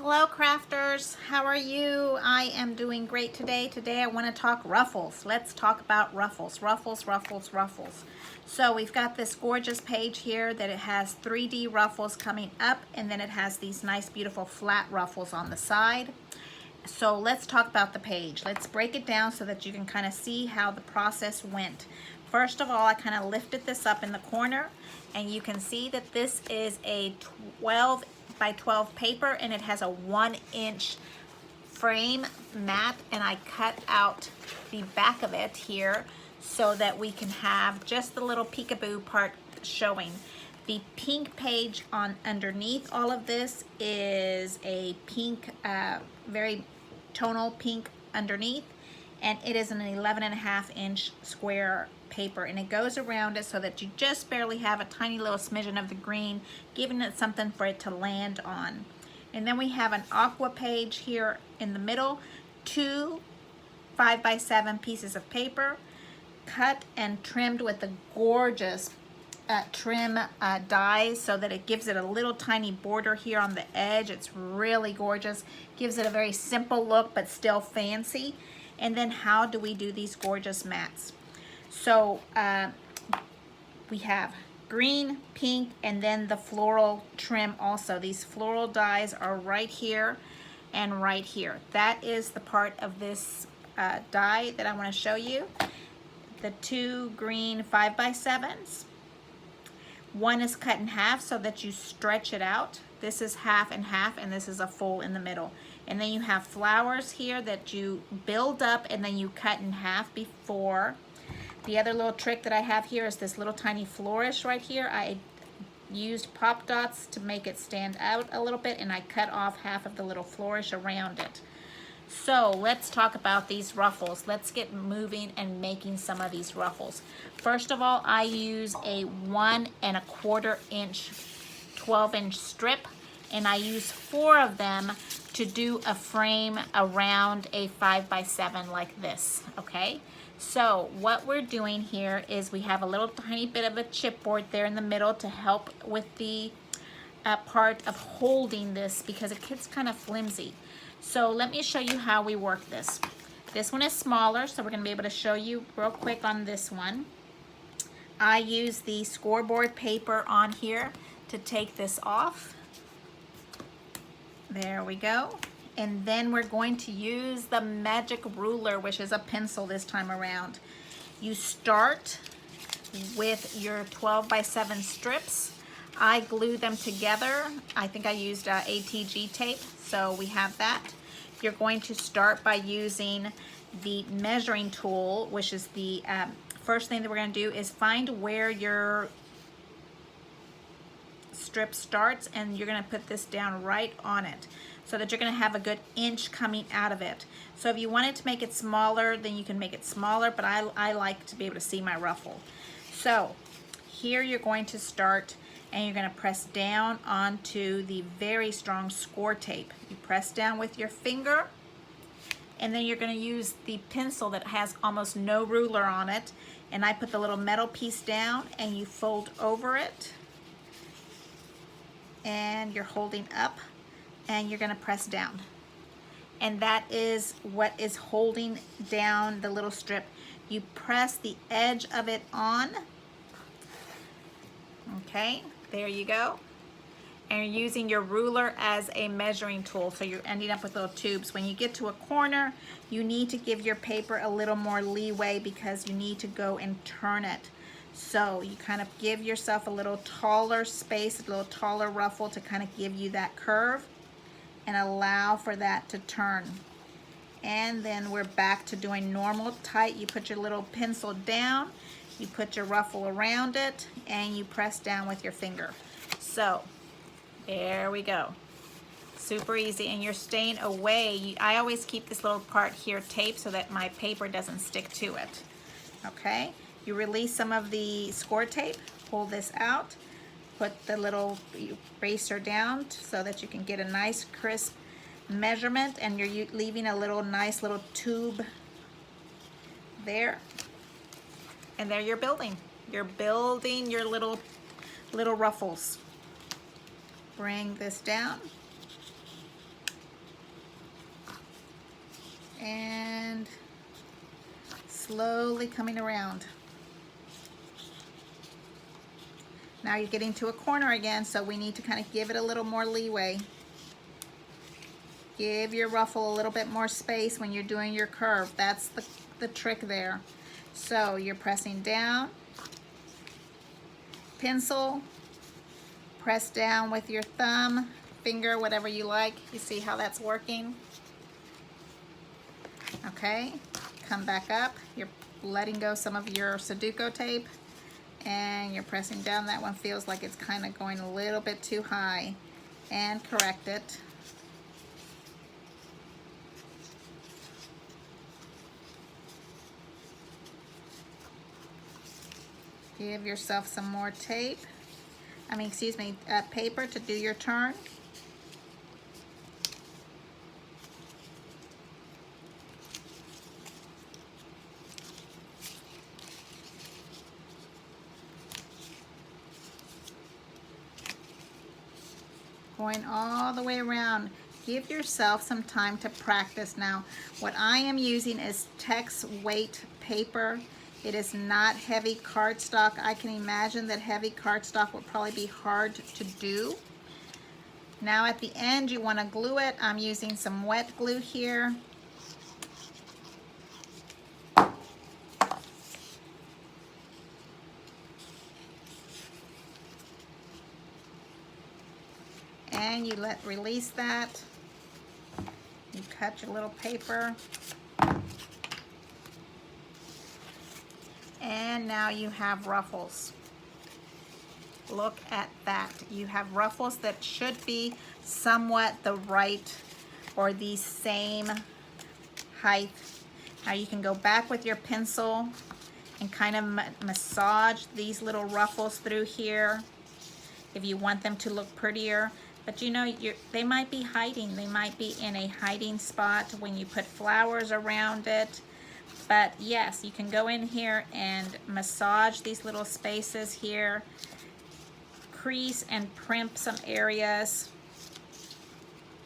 Hello crafters, how are you? I am doing great today. Today I want to talk ruffles. Let's talk about ruffles. Ruffles. So we've got this gorgeous page here that it has 3D ruffles coming up, and then it has these nice beautiful flat ruffles on the side. So let's talk about the page. Let's break it down so that you can kind of see how the process went. First of all, I kind of lifted this up in the corner, and you can see that this is a 12 by 12 paper, and it has a 1-inch frame mat, and I cut out the back of it here so that we can have just the little peekaboo part showing. The pink page on underneath all of this is a pink, very tonal pink underneath, and it is an 11.5-inch square paper, and it goes around it so that you just barely have a tiny little smidgen of the green, giving it something for it to land on. And then we have an aqua page here in the middle, 2 5x7 pieces of paper, cut and trimmed with the gorgeous trim dies so that it gives it a little tiny border here on the edge. It's really gorgeous, gives it a very simple look but still fancy. And then how do we do these gorgeous mats? So we have green, pink, and then the floral trim also. These floral dies are right here and right here. That is the part of this die that I want to show you. The 2 green 5x7s. One is cut in half so that you stretch it out. This is half and half, and this is a full in the middle. And then you have flowers here that you build up and then you cut in half before. The other little trick that I have here is this little tiny flourish right here. I used pop dots to make it stand out a little bit, and I cut off half of the little flourish around it. So let's talk about these ruffles. Let's get moving and making some of these ruffles. First of all, I use a 1 1/4 inch 12-inch strip, and I use 4 of them to do a frame around a 5x7 like this, okay? So what we're doing here is we have a little tiny bit of a chipboard there in the middle to help with the part of holding this because it gets kind of flimsy. So let me show you how we work this. This one is smaller, so we're going to be able to show you real quick on this one. I use the scoreboard paper on here to take this off. There we go. And then we're going to use the magic ruler, which is a pencil this time around. You start with your 12x7 strips. I glue them together. I think I used ATG tape, so we have that. You're going to start by using the measuring tool, which is the first thing that we're going to do is find where your strip starts, and you're going to put this down right on it so that you're going to have a good inch coming out of it. So if you wanted to make it smaller, then you can make it smaller, but I like to be able to see my ruffle. So here you're going to start, and you're going to press down onto the very strong score tape. You press down with your finger, and then you're going to use the pencil that has almost no ruler on it, and I put the little metal piece down, and you fold over it, and you're holding up, and you're going to press down. And that is what is holding down the little strip. You press the edge of it on. Okay, there you go. And you're using your ruler as a measuring tool, so you're ending up with little tubes. When you get to a corner, you need to give your paper a little more leeway because you need to go and turn it. So you kind of give yourself a little taller space, a little taller ruffle to kind of give you that curve and allow for that to turn. And then we're back to doing normal tight. You put your little pencil down, you put your ruffle around it, and you press down with your finger. So there we go. Super easy, and you're staying away. I always keep this little part here taped so that my paper doesn't stick to it. Okay, you release some of the score tape, pull this out, put the little eraser down so that you can get a nice crisp measurement, and you're leaving a little nice little tube there. And there you're building. You're building your little ruffles. Bring this down. and slowly coming around. Now you're getting to a corner again, so we need to kind of give it a little more leeway. Give your ruffle a little bit more space when you're doing your curve. That's the trick there. So you're pressing down, pencil, press down with your thumb, finger, whatever you like. You see how that's working? Okay, come back up. You're letting go some of your Sudoku tape and you're pressing down. That one feels like it's kind of going a little bit too high, and correct it. Give yourself some more tape. Paper to do your turn. Going all the way around. Give yourself some time to practice. Now, what I am using is text weight paper. It is not heavy cardstock. I can imagine that heavy cardstock would probably be hard to do. Now at the end, you want to glue it. I'm using some wet glue here. And you release that. You cut your little paper. And now you have ruffles. Look at that. You have ruffles that should be somewhat the right or the same height. Now you can go back with your pencil and kind of massage these little ruffles through here if you want them to look prettier. But you know, they might be hiding. They might be in a hiding spot when you put flowers around it. But yes, you can go in here and massage these little spaces here, crease and primp some areas.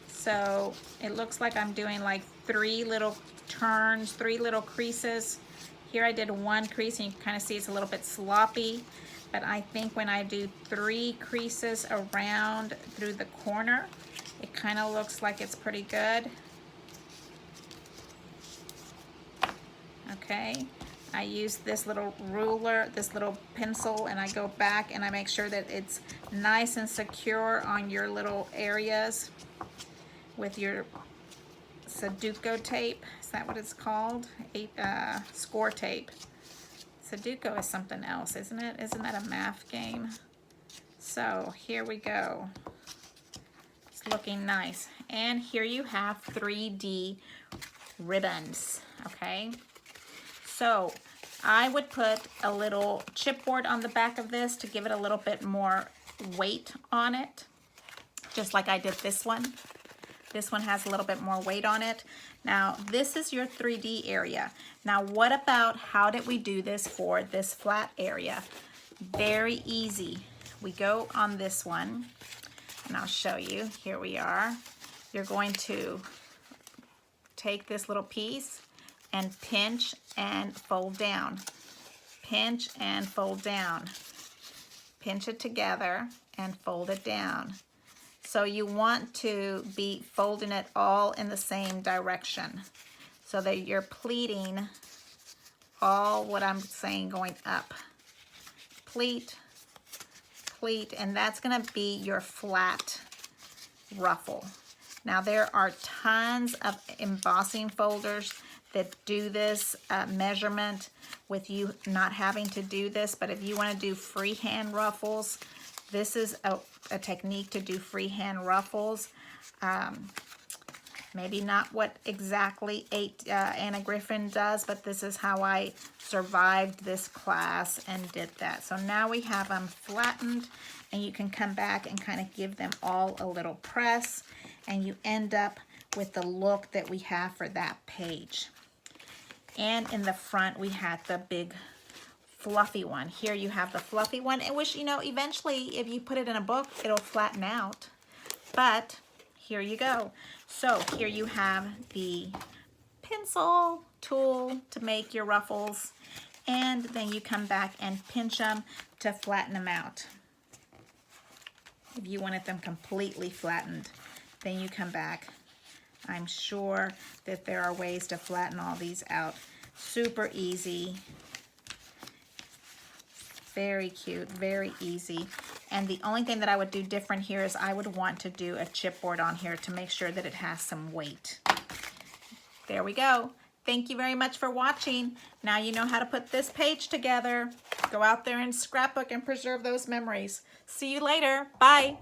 So it looks like I'm doing like 3 little turns, 3 little creases. Here I did 1 crease and you can kind of see it's a little bit sloppy. But I think when I do 3 creases around through the corner, it kind of looks like it's pretty good. Okay, I use this little ruler, this little pencil, and I go back and I make sure that it's nice and secure on your little areas with your Sudoku tape. Is that what it's called? Score tape. Sudoku is something else, isn't it? Isn't that a math game? So here we go. It's looking nice. And here you have 3D ribbons, okay? So I would put a little chipboard on the back of this to give it a little bit more weight on it, just like I did this one. This one has a little bit more weight on it. Now, this is your 3D area. Now, what about how did we do this for this flat area? Very easy. We go on this one, and I'll show you. Here we are. You're going to take this little piece and pinch and fold down. Pinch and fold down. Pinch it together and fold it down. So you want to be folding it all in the same direction so that you're pleating all what I'm saying going up. Pleat, pleat, and that's gonna be your flat ruffle. Now there are tons of embossing folders that do this measurement with you not having to do this, but if you wanna do freehand ruffles, this is a technique to do freehand ruffles. Maybe not what exactly Anna Griffin does, but this is how I survived this class and did that. So now we have them flattened, and you can come back and kind of give them all a little press, and you end up with the look that we have for that page. And in the front, we had the big fluffy one. Here you have the fluffy one, which, you know, eventually if you put it in a book, it'll flatten out. But here you go. So here you have the pencil tool to make your ruffles, and then you come back and pinch them to flatten them out. If you wanted them completely flattened, then you come back. I'm sure that there are ways to flatten all these out. Super easy. Very cute, very easy. And the only thing that I would do different here is I would want to do a chipboard on here to make sure that it has some weight. There we go. Thank you very much for watching. Now you know how to put this page together. Go out there and scrapbook and preserve those memories. See you later. Bye.